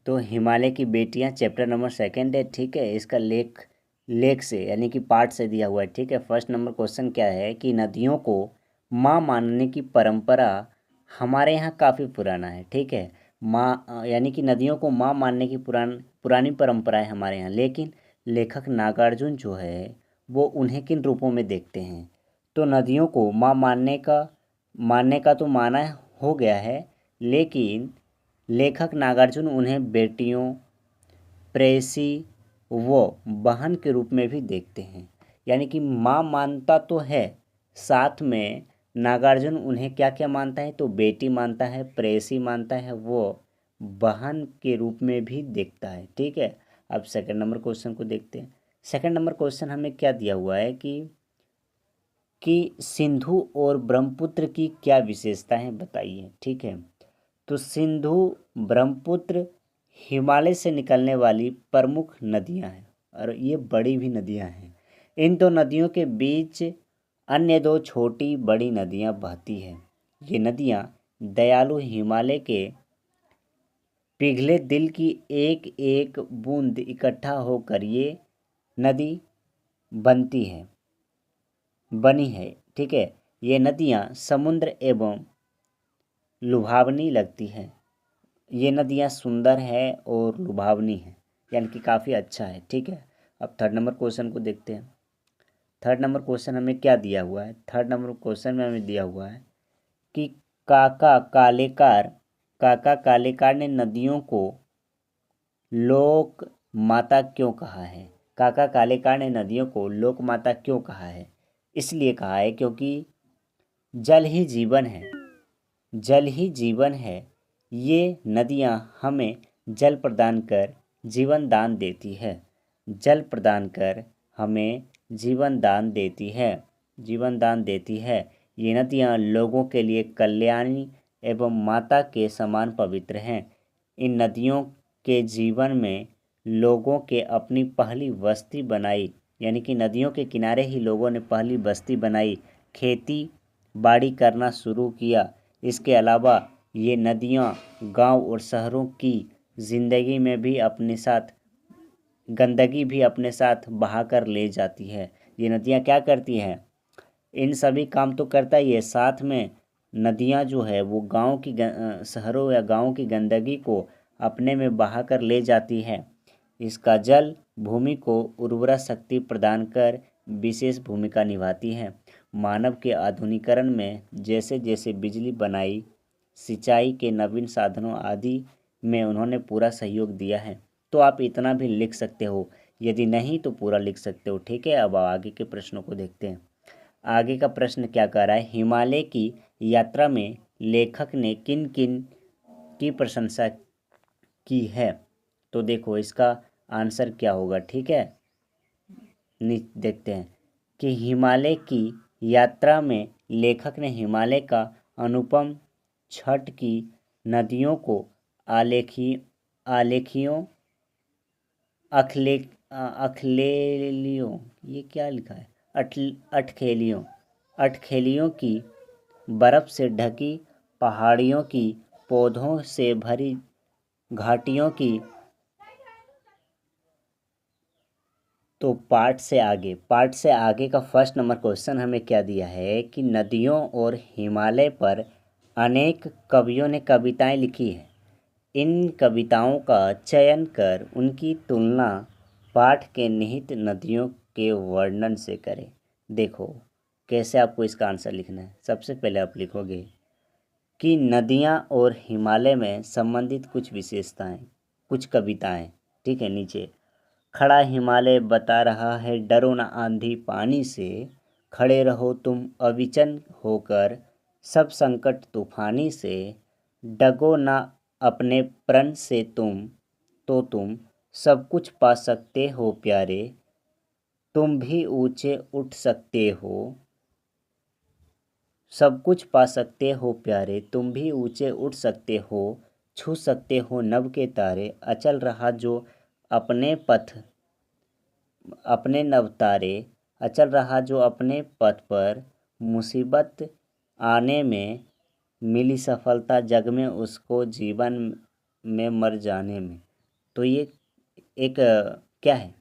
तो हिमालय की बेटियां चैप्टर नंबर 2 है, ठीक है। इसका लेख से यानी कि पार्ट से दिया हुआ है, ठीक है। फर्स्ट नंबर क्वेश्चन क्या है कि नदियों को माँ मानने की परंपरा हमारे यहाँ काफ़ी पुराना है, ठीक है। माँ यानी कि नदियों को माँ मानने की पुरानी परंपरा है हमारे यहाँ, लेकिन लेखक नागार्जुन जो है वो उन्हें किन रूपों में देखते हैं। तो नदियों को माँ मानने का तो माना हो गया है, लेकिन लेखक नागार्जुन उन्हें बेटियों, प्रेयसी व बहन के रूप में भी देखते हैं। यानी कि माँ मानता तो है, साथ में नागार्जुन उन्हें क्या क्या मानता है, तो बेटी मानता है, प्रेयसी मानता है, वो बहन के रूप में भी देखता है, ठीक है। अब सेकंड नंबर क्वेश्चन को देखते हैं। सेकंड नंबर क्वेश्चन हमें क्या दिया हुआ है कि सिंधु और ब्रह्मपुत्र की क्या विशेषता है बताइए, ठीक है। तो सिंधु ब्रह्मपुत्र हिमालय से निकलने वाली प्रमुख नदियां हैं और ये बड़ी भी नदियां हैं। इन दो नदियों के बीच अन्य दो छोटी बड़ी नदियां बहती हैं। ये नदियां दयालु हिमालय के पिघले दिल की एक एक बूंद इकट्ठा होकर ये नदी बनी है, ठीक है। ये नदियां समुद्र एवं लुभावनी लगती है। ये नदियाँ सुंदर है और लुभावनी है, यानी कि काफ़ी अच्छा है, ठीक है। अब थर्ड नंबर क्वेश्चन को देखते हैं। थर्ड नंबर क्वेश्चन हमें क्या दिया हुआ है। थर्ड नंबर क्वेश्चन में हमें दिया हुआ है कि काका कालेकार ने नदियों को लोक माता क्यों कहा है। काका कालेकार ने नदियों को लोक माता क्यों कहा है। इसलिए कहा है क्योंकि जल ही जीवन है, जल ही जीवन है। ये नदियाँ हमें जल प्रदान कर जीवन दान देती है, जल प्रदान कर हमें जीवन दान देती है, जीवन दान देती है। ये नदियाँ लोगों के लिए कल्याणी एवं माता के समान पवित्र हैं। इन नदियों के जीवन में लोगों के अपनी पहली बस्ती बनाई, यानी कि नदियों के किनारे ही लोगों ने पहली बस्ती बनाई, खेती बाड़ी करना शुरू किया। इसके अलावा ये नदियाँ गांव और शहरों की ज़िंदगी में भी अपने साथ गंदगी भी अपने साथ बहाकर ले जाती है। ये नदियाँ क्या करती हैं, इन सभी काम तो करता ही है, साथ में नदियाँ जो है वो शहरों या गाँव की गंदगी को अपने में बहाकर ले जाती है। इसका जल भूमि को उर्वरा शक्ति प्रदान कर विशेष भूमिका निभाती है। मानव के आधुनिकीकरण में जैसे जैसे बिजली बनाई, सिंचाई के नवीन साधनों आदि में उन्होंने पूरा सहयोग दिया है। तो आप इतना भी लिख सकते हो, यदि नहीं तो पूरा लिख सकते हो, ठीक है। अब आगे के प्रश्नों को देखते हैं। आगे का प्रश्न क्या कह रहा है, हिमालय की यात्रा में लेखक ने किन किन की प्रशंसा की है। तो देखो इसका आंसर क्या होगा, ठीक है। देखते हैं कि हिमालय की यात्रा में लेखक ने हिमालय का अनुपम छठ की नदियों को आलेखियों अखलेलियों, ये क्या लिखा है, अटखेलियों की बर्फ से ढकी पहाड़ियों की, पौधों से भरी घाटियों की। तो पार्ट से आगे का फर्स्ट नंबर क्वेश्चन हमें क्या दिया है कि नदियों और हिमालय पर अनेक कवियों ने कविताएं लिखी है। इन कविताओं का चयन कर उनकी तुलना पाठ के निहित नदियों के वर्णन से करें। देखो कैसे आपको इसका आंसर लिखना है। सबसे पहले आप लिखोगे कि नदियाँ और हिमालय में संबंधित कुछ विशेषताएं, कुछ कविताएं, ठीक है। नीचे खड़ा हिमालय बता रहा है डरो न आंधी पानी से, खड़े रहो तुम अविचल होकर सब संकट तूफानी से, डगो न अपने प्रण से तुम सब कुछ पा सकते हो प्यारे, तुम भी ऊंचे उठ सकते हो, सब कुछ पा सकते हो प्यारे, तुम भी ऊंचे उठ सकते हो, छू सकते हो नभ के तारे, अचल रहा जो अपने नवतारे, अचल रहा जो अपने पथ पर, मुसीबत आने में मिली सफलता जग में उसको, जीवन में मर जाने में। तो ये एक क्या है,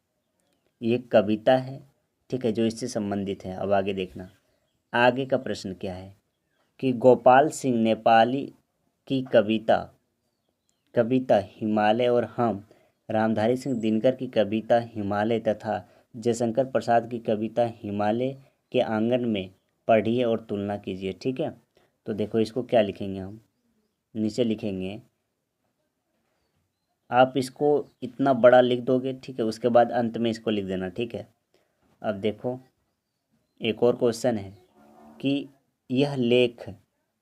ये कविता है, ठीक है, जो इससे संबंधित है। अब आगे देखना, आगे का प्रश्न क्या है कि गोपाल सिंह नेपाली की कविता हिमालय और हम, रामधारी सिंह दिनकर की कविता हिमालय तथा जयशंकर प्रसाद की कविता हिमालय के आंगन में पढ़िए और तुलना कीजिए। ठीक है, तो देखो इसको क्या लिखेंगे हम, नीचे लिखेंगे, आप इसको इतना बड़ा लिख दोगे, ठीक है, उसके बाद अंत में इसको लिख देना। ठीक है, अब देखो एक और क्वेश्चन है कि यह लेख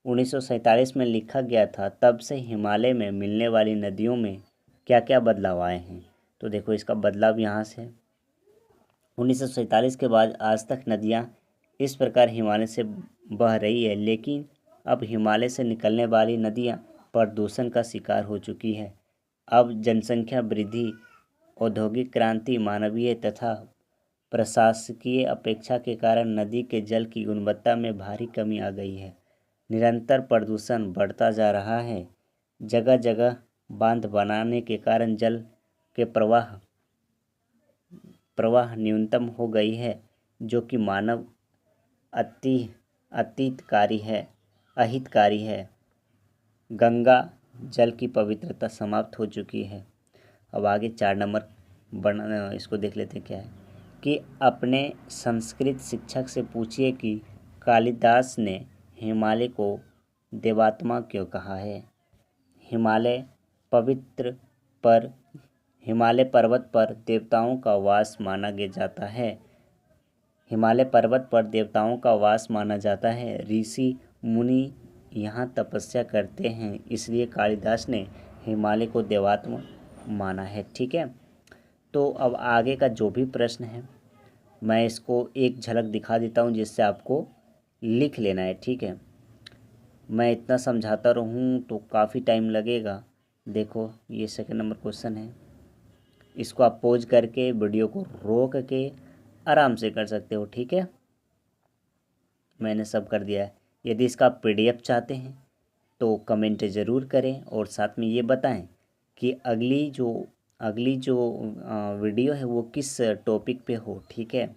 1947 में लिखा गया था, तब से हिमालय में मिलने वाली नदियों में क्या क्या बदलाव आए हैं। तो देखो इसका बदलाव यहाँ से 1947 के बाद आज तक नदियाँ इस प्रकार हिमालय से बह रही है, लेकिन अब हिमालय से निकलने वाली नदियाँ प्रदूषण का शिकार हो चुकी है। अब जनसंख्या वृद्धि, औद्योगिक क्रांति, मानवीय तथा प्रशासकीय अपेक्षा के कारण नदी के जल की गुणवत्ता में भारी कमी आ गई है। निरंतर प्रदूषण बढ़ता जा रहा है। जगह जगह बांध बनाने के कारण जल के प्रवाह न्यूनतम हो गई है, जो कि मानव अहितकारी है। गंगा जल की पवित्रता समाप्त हो चुकी है। अब आगे 4 नंबर इसको देख लेते हैं क्या है कि अपने संस्कृत शिक्षक से पूछिए कि कालिदास ने हिमालय को देवात्मा क्यों कहा है। हिमालय पर्वत पर देवताओं का वास माना जाता है। हिमालय पर्वत पर देवताओं का वास माना जाता है। ऋषि मुनि यहाँ तपस्या करते हैं, इसलिए कालिदास ने हिमालय को देवात्मा माना है। ठीक है, तो अब आगे का जो भी प्रश्न है मैं इसको एक झलक दिखा देता हूँ, जिससे आपको लिख लेना है। ठीक है, मैं इतना समझाता रहूँ तो काफ़ी टाइम लगेगा। देखो ये सेकंड नंबर क्वेश्चन है, इसको आप पॉज करके वीडियो को रोक के आराम से कर सकते हो। ठीक है, मैंने सब कर दिया है। यदि इसका PDF चाहते हैं तो कमेंट ज़रूर करें और साथ में ये बताएं कि अगली जो वीडियो है वो किस टॉपिक पे हो। ठीक है,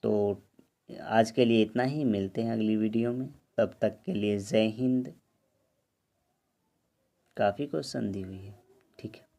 तो आज के लिए इतना ही, मिलते हैं अगली वीडियो में, तब तक के लिए जय हिंद। काफ़ी क्वेश्चन दी हुई है। ठीक है।